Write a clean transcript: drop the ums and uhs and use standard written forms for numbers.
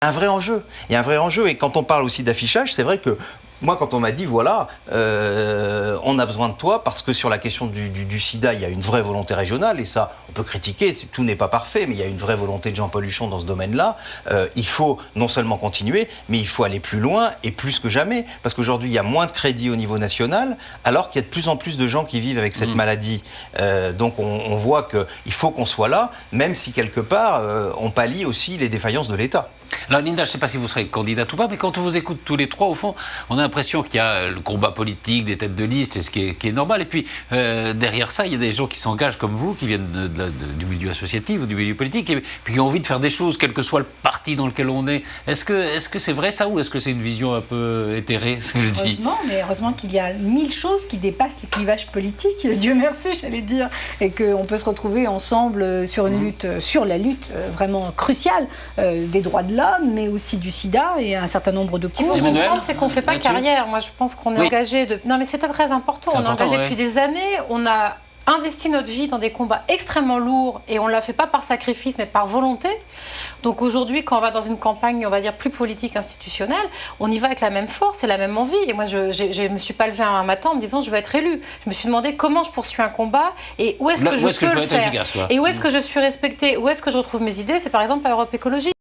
Un vrai enjeu. Il y a un vrai enjeu. Et quand on parle aussi d'affichage, c'est vrai que moi, quand on m'a dit, voilà, on a besoin de toi parce que sur la question du sida, il y a une vraie volonté régionale, et ça, on peut critiquer, tout n'est pas parfait, mais il y a une vraie volonté de Jean-Paul Huchon dans ce domaine-là. Il faut non seulement continuer, mais il faut aller plus loin et plus que jamais. Parce qu'aujourd'hui, il y a moins de crédits au niveau national, alors qu'il y a de plus en plus de gens qui vivent avec cette maladie. Donc on voit qu'il faut qu'on soit là, même si quelque part, on pallie aussi les défaillances de l'État. Alors Linda, je ne sais pas si vous serez candidate ou pas, mais quand on vous écoute tous les trois, au fond, on a l'impression qu'il y a le combat politique, des têtes de liste, et ce qui est normal. Et puis, derrière ça, il y a des gens qui s'engagent comme vous, qui viennent du milieu associatif ou du milieu politique, et puis qui ont envie de faire des choses, quel que soit le parti dans lequel on est. Est-ce que c'est vrai ça, ou est-ce que c'est une vision un peu éthérée, ce que je dis ? Heureusement qu'il y a 1000 choses qui dépassent les clivages politiques, Dieu merci, j'allais dire, et qu'on peut se retrouver ensemble sur une lutte, sur la lutte vraiment cruciale des droits de l'homme, mais aussi du sida et un certain nombre de causes. Ce qu'il faut comprendre, c'est qu'on ne fait pas carrière. Moi, je pense qu'on est engagé de... Non, mais c'est très important. On est engagé depuis des années. On a investi notre vie dans des combats extrêmement lourds et on ne l'a fait pas par sacrifice, mais par volonté. Donc aujourd'hui, quand on va dans une campagne, on va dire, plus politique, institutionnelle, on y va avec la même force et la même envie. Et moi, je ne me suis pas levée un matin en me disant « je veux être élue ». Je me suis demandé comment je poursuis un combat et où est-ce que je peux le faire. Et où est-ce que je suis respectée, où est-ce que je retrouve mes idées. C'est par exemple à Europe Écologie.